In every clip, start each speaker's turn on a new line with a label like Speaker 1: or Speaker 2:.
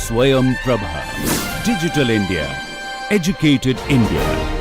Speaker 1: Swayam Prabha. Digital India. Educated India.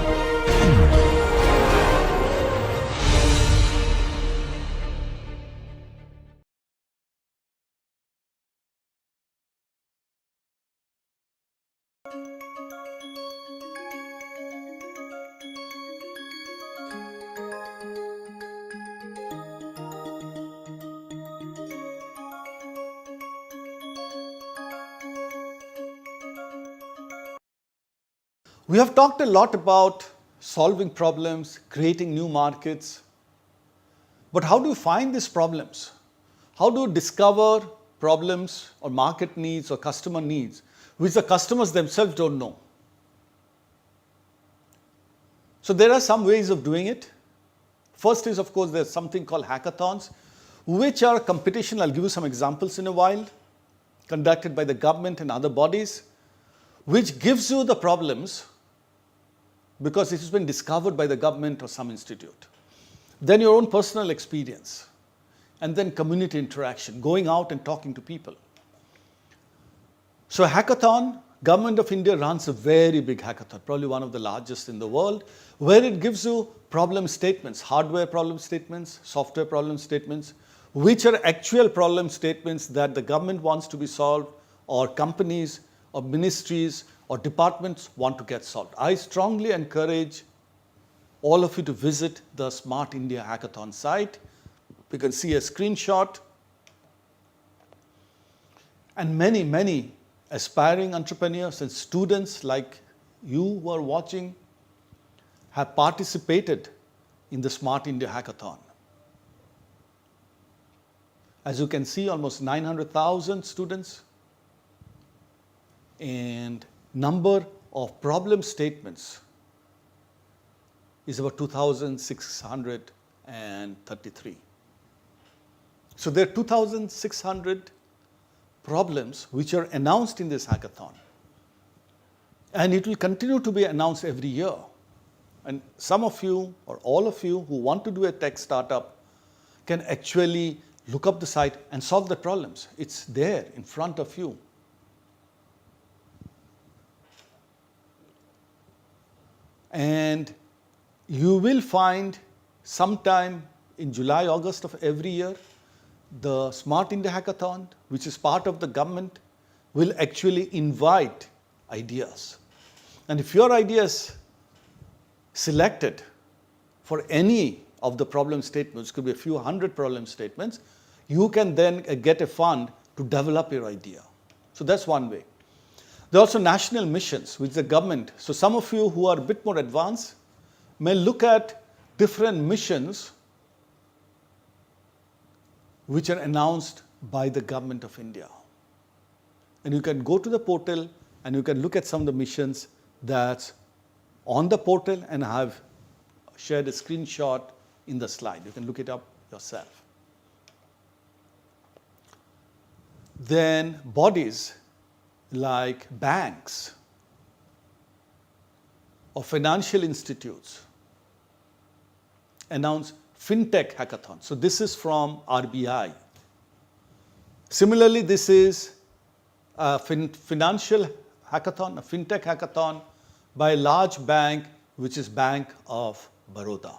Speaker 2: We have talked a lot about solving problems, creating new markets. But how do you find these problems? How do you discover problems or market needs or customer needs which the customers themselves don't know? So there are some ways of doing it. First is, of course, there's something called hackathons, which are competition. I'll give you some examples in a while, conducted by the government and other bodies, which gives you the problems because it has been discovered by the government or some institute. Then your own personal experience, and then community interaction, going out and talking to people. So a hackathon, Government of India runs a very big hackathon, probably one of the largest in the world, where it gives you problem statements, hardware problem statements, software problem statements, which are actual problem statements that the government wants to be solved, or companies or ministries or departments want to get solved. I strongly encourage all of you to visit the Smart India Hackathon site. You can see a screenshot. And many, many aspiring entrepreneurs and students like you who are watching have participated in the Smart India Hackathon. As you can see, almost 900,000 students, and number of problem statements is about 2,633. So there are 2,600 problems which are announced in this hackathon. And it will continue to be announced every year. And some of you or all of you who want to do a tech startup can actually look up the site and solve the problems. It's there in front of you. And you will find sometime in July, August of every year, the Smart India Hackathon, which is part of the government, will actually invite ideas. And if your idea is selected for any of the problem statements, could be a few hundred problem statements, you can then get a fund to develop your idea. So that's one way. There are also national missions which the government, so some of you who are a bit more advanced may look at different missions which are announced by the Government of India. And you can go to the portal and you can look at some of the missions that's on the portal, and I have shared a screenshot in the slide. You can look it up yourself. Then bodies like banks or financial institutes announce FinTech hackathon. So this is from RBI. Similarly, this is a financial hackathon, a FinTech hackathon by a large bank, which is Bank of Baroda.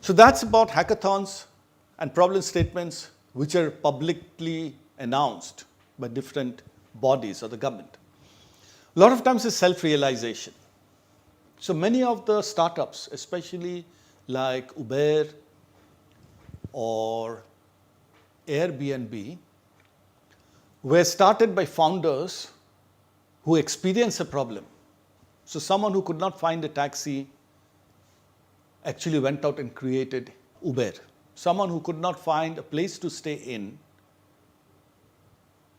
Speaker 2: So that's about hackathons and problem statements which are publicly announced by different bodies or the government. A lot of times it's self-realization. So many of the startups, especially like Uber or Airbnb, were started by founders who experienced a problem. So someone who could not find a taxi actually went out and created Uber. Someone who could not find a place to stay in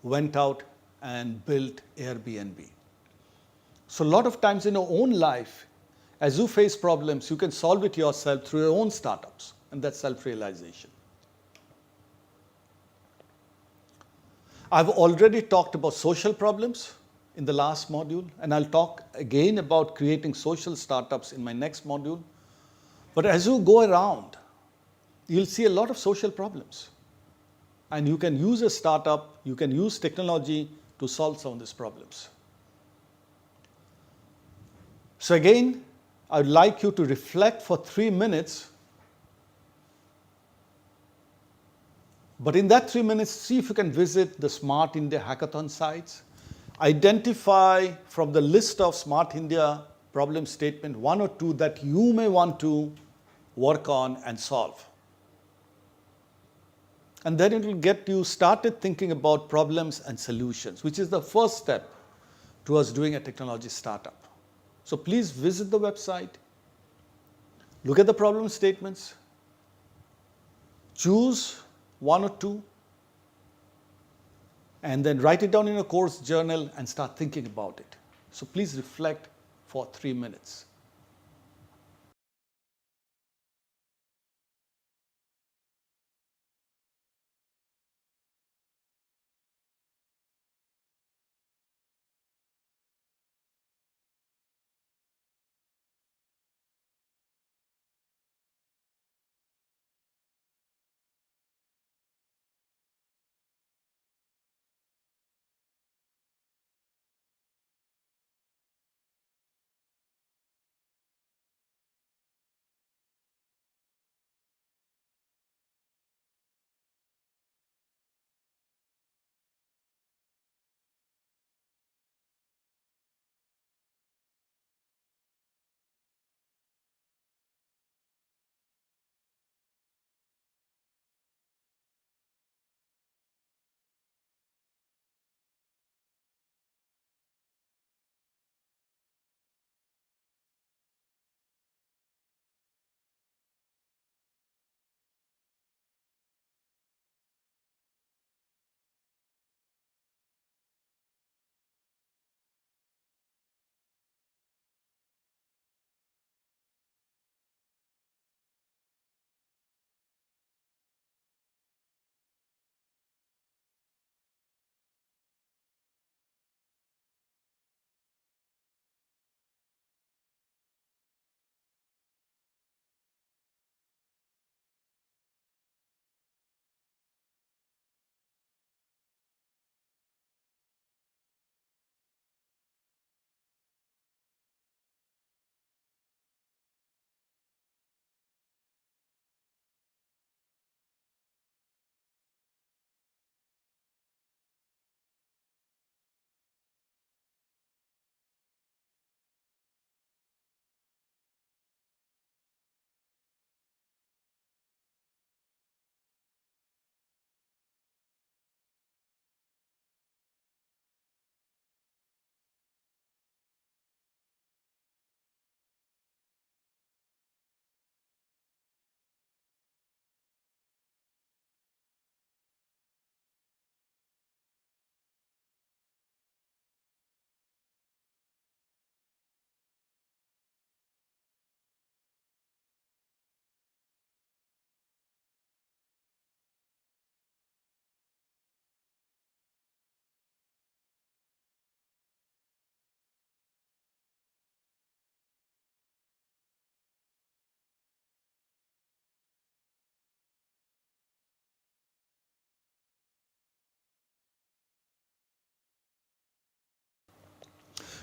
Speaker 2: went out and built Airbnb. So a lot of times in your own life, as you face problems, you can solve it yourself through your own startups, and that's self-realization. I've already talked about social problems in the last module, and I'll talk again about creating social startups in my next module. But as you go around, you'll see a lot of social problems. and you can use a startup, you can use technology to solve some of these problems. So again, I would like you to reflect for 3 minutes, but in that 3 minutes, see if you can visit the Smart India Hackathon sites. Identify from the list of Smart India problem statement 1 or 2 that you may want to work on and solve. And then it will get you started thinking about problems and solutions, which is the first step towards doing a technology startup. So please visit the website, look at the problem statements, choose 1 or 2, and then write it down in a course journal and start thinking about it. So please reflect for 3 minutes.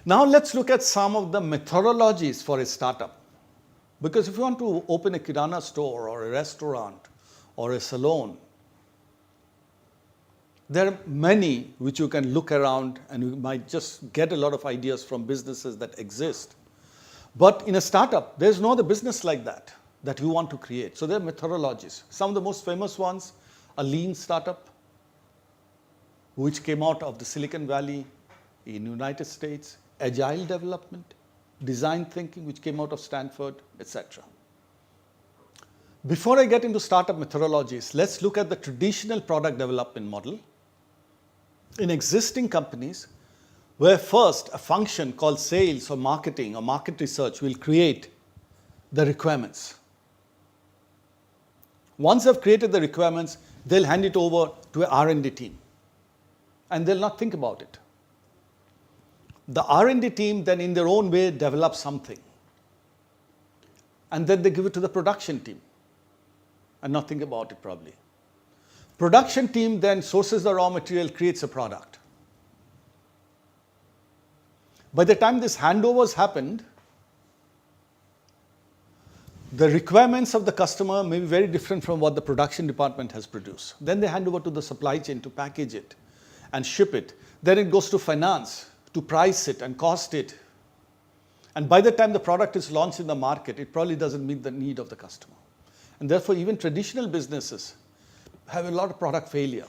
Speaker 2: Now let's look at some of the methodologies for a startup. Because if you want to open a kirana store or a restaurant or a salon, there are many which you can look around and you might just get a lot of ideas from businesses that exist. But in a startup, there's no other business like that that you want to create. So there are methodologies. Some of the most famous ones, a lean startup, which came out of the Silicon Valley in United States, agile development, design thinking, which came out of Stanford, etc. Before I get into startup methodologies, let's look at the traditional product development model in existing companies, where first a function called sales or marketing or market research will create the requirements. Once they've created the requirements, they'll hand it over to an R&D team, and they'll not think about it. The R&D team then in their own way develops something, and then they give it to the production team and not think about it probably. Production team then sources the raw material, creates a product. By the time this handovers happened, the requirements of the customer may be very different from what the production department has produced. Then they hand over to the supply chain to package it and ship it. Then it goes to finance to price it and cost it. And by the time the product is launched in the market, it probably doesn't meet the need of the customer. And therefore, even traditional businesses have a lot of product failure.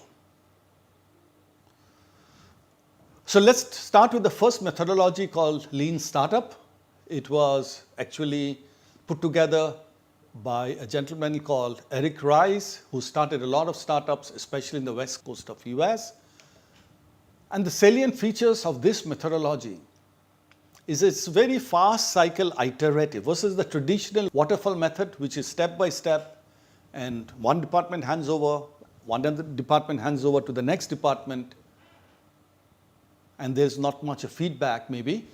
Speaker 2: So let's start with the first methodology called Lean Startup. It was actually put together by a gentleman called Eric Rice, who started a lot of startups, especially in the west coast of US. And the salient features of this methodology is it's very fast cycle iterative versus the traditional waterfall method, which is step by step, and one department hands over, one other department hands over to the next department, and there's not much of feedback maybe.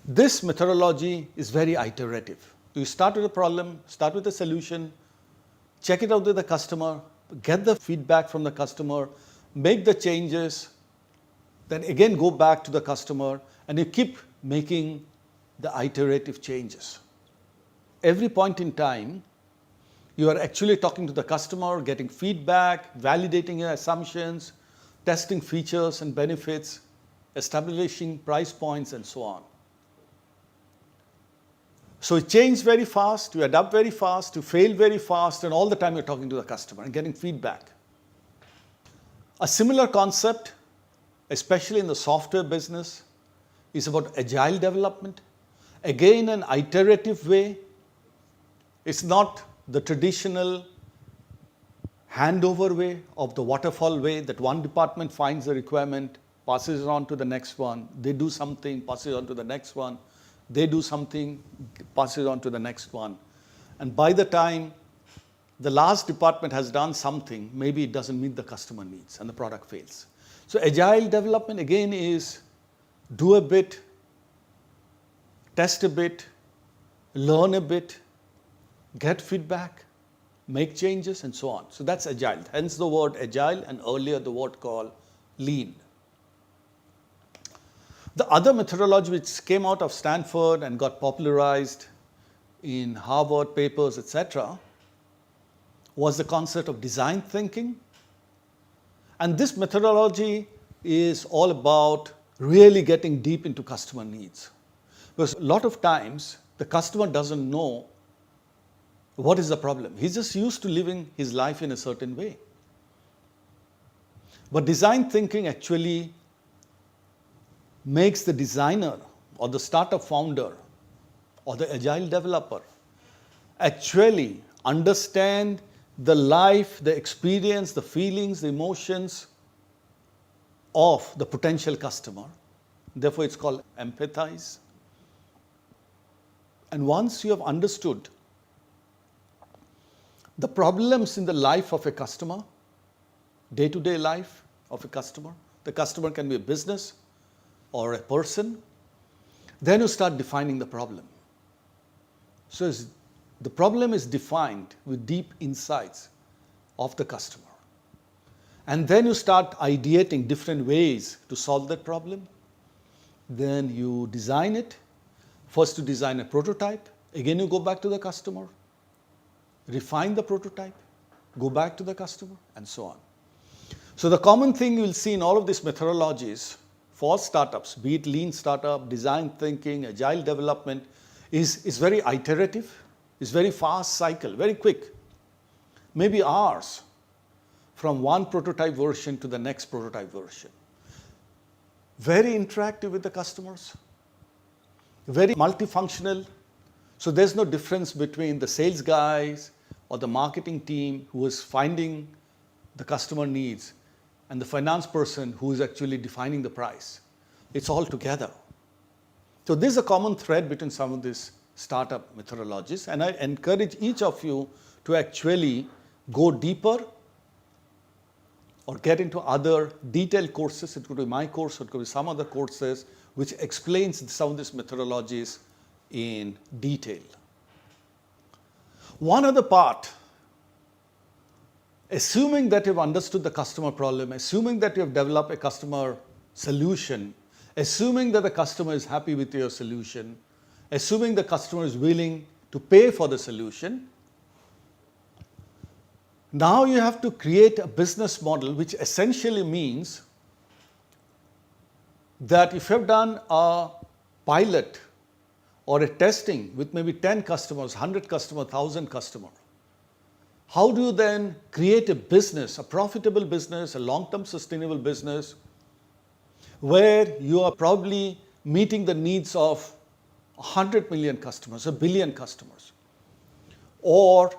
Speaker 2: This methodology is very iterative. You start with a problem, start with a solution, check it out with the customer, get the feedback from the customer, make the changes, then again go back to the customer, and you keep making the iterative changes. Every point in time, you are actually talking to the customer, getting feedback, validating your assumptions, testing features and benefits, establishing price points, and so on. So you change very fast, you adapt very fast, you fail very fast, and all the time you're talking to the customer and getting feedback. A similar concept, especially in the software business, is about agile development. Again, an iterative way. It's not the traditional handover way of the waterfall way that one department finds a requirement, passes it on to the next one, they do something, passes it on to the next one, they do something, passes it on to the next one. And by the time the last department has done something, maybe it doesn't meet the customer needs and the product fails. So agile development again is do a bit, test a bit, learn a bit, get feedback, make changes, and so on. So that's agile. Hence the word agile, and earlier the word called lean. The other methodology which came out of Stanford and got popularized in Harvard papers, etc., was the concept of design thinking. And this methodology is all about really getting deep into customer needs. Because a lot of times, the customer doesn't know what is the problem. He's just used to living his life in a certain way. But design thinking actually makes the designer or the startup founder or the agile developer actually understand the life, the experience, the feelings, the emotions of the potential customer. Therefore, it's called empathize. And once you have understood the problems in the life of a customer, day-to-day life of a customer, the customer can be a business or a person, then you start defining the problem. So the problem is defined with deep insights of the customer. And then you start ideating different ways to solve that problem. Then you design it. First you design a prototype. Again you go back to the customer, refine the prototype, go back to the customer, and so on. So the common thing you will see in all of these methodologies for startups, be it lean startup, design thinking, agile development, is very iterative, is very fast cycle, very quick, maybe hours from one prototype version to the next prototype version. Very interactive with the customers, very multifunctional. So there's no difference between the sales guys or the marketing team who is finding the customer needs and the finance person who is actually defining the price. It's all together. So this is a common thread between some of these startup methodologies, and I encourage each of you to actually go deeper or get into other detailed courses. It could be my course, or it could be some other courses which explains some of these methodologies in detail. One other part, assuming that you've understood the customer problem, assuming that you've developed a customer solution, assuming that the customer is happy with your solution, assuming the customer is willing to pay for the solution, now you have to create a business model, which essentially means that if you've done a pilot or a testing with maybe 10 customers, 100 customers, 1,000 customers, how do you then create a business, a profitable business, a long-term sustainable business, where you are probably meeting the needs of 100 million customers, a billion customers, or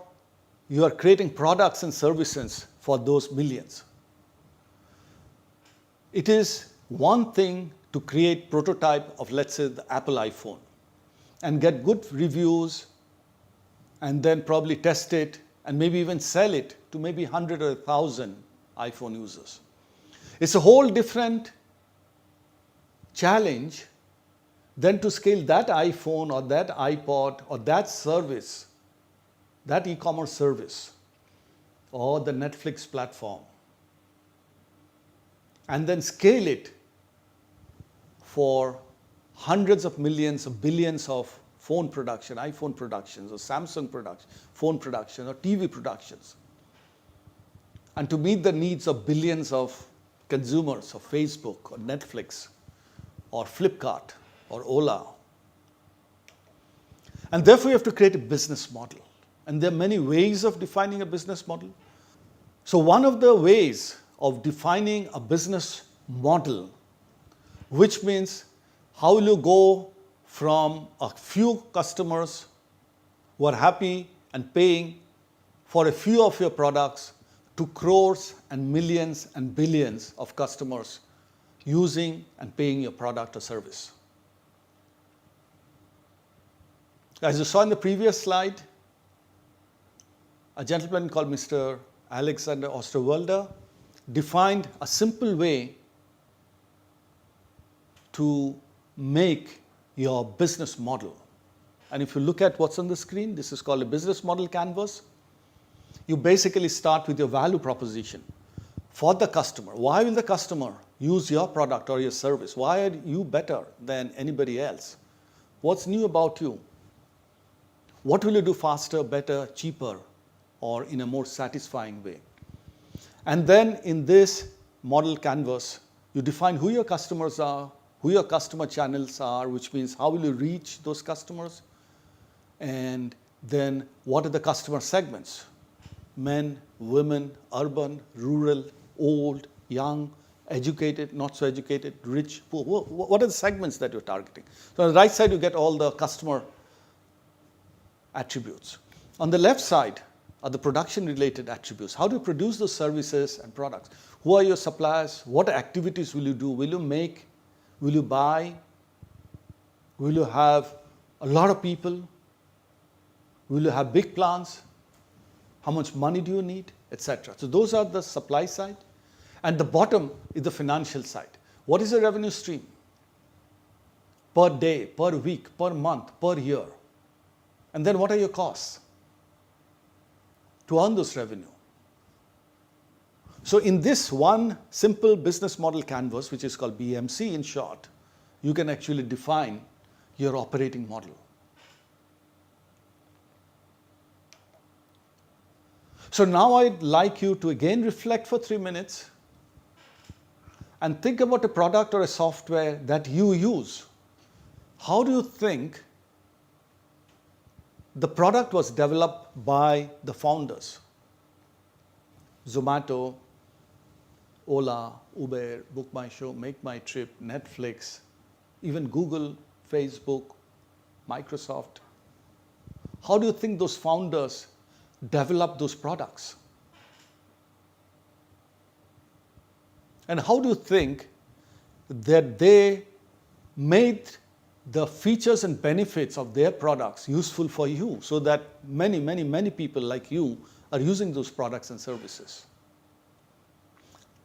Speaker 2: you are creating products and services for those millions. It is one thing to create prototype of, let's say, the Apple iPhone and get good reviews and then probably test it and maybe even sell it to maybe 100 or 1,000 iPhone users. It's a whole different challenge than to scale that iPhone or that iPod or that service, that e-commerce service or the Netflix platform, and then scale it for hundreds of millions or billions of phone production, iPhone productions or Samsung production, phone production or TV productions, and to meet the needs of billions of consumers of Facebook or Netflix or Flipkart or Ola. And therefore you have to create a business model. And there are many ways of defining a business model. So one of the ways of defining a business model, which means how will you go from a few customers who are happy and paying for a few of your products to crores and millions and billions of customers using and paying your product or service. As you saw in the previous slide, a gentleman called Mr. Alexander Osterwalder defined a simple way to make your business model. And if you look at what's on the screen, this is called a business model canvas. You basically start with your value proposition for the customer. Why will the customer use your product or your service? Why are you better than anybody else? What's new about you? What will you do faster, better, cheaper, or in a more satisfying way? And then in this model canvas, you define who your customers are, who your customer channels are, which means how will you reach those customers, and then what are the customer segments? Men, women, urban, rural, old, young, educated, not so educated, rich, poor. What are the segments that you're targeting? So on the right side, you get all the customer attributes. On the left side are the production-related attributes. How do you produce those services and products? Who are your suppliers? What activities will you do? Will you make? Will you buy? Will you have a lot of people? Will you have big plants? How much money do you need? Etc. So those are the supply side. And the bottom is the financial side. What is the revenue stream? Per day, per week, per month, per year. And then what are your costs to earn this revenue? So in this one simple business model canvas, which is called BMC in short, you can actually define your operating model. So now I'd like you to again reflect for 3 minutes and think about a product or a software that you use. How do you think the product was developed by the founders? Zomato, Ola, Uber, Book My Show, Make My Trip, Netflix, even Google, Facebook, Microsoft. How do you think those founders developed those products? And how do you think that they made the features and benefits of their products useful for you so that many people like you are using those products and services?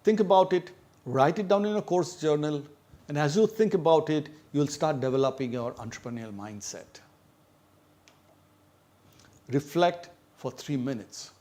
Speaker 2: Think about it, write it down in a course journal, and as you think about it, you'll start developing your entrepreneurial mindset. Reflect for 3 minutes.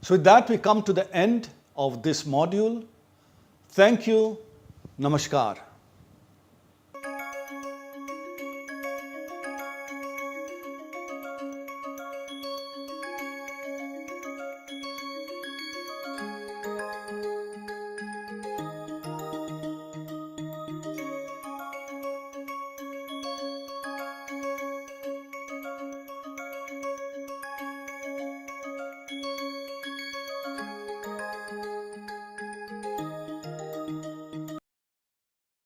Speaker 2: So with that, we come to the end of this module. Thank you. Namaskar.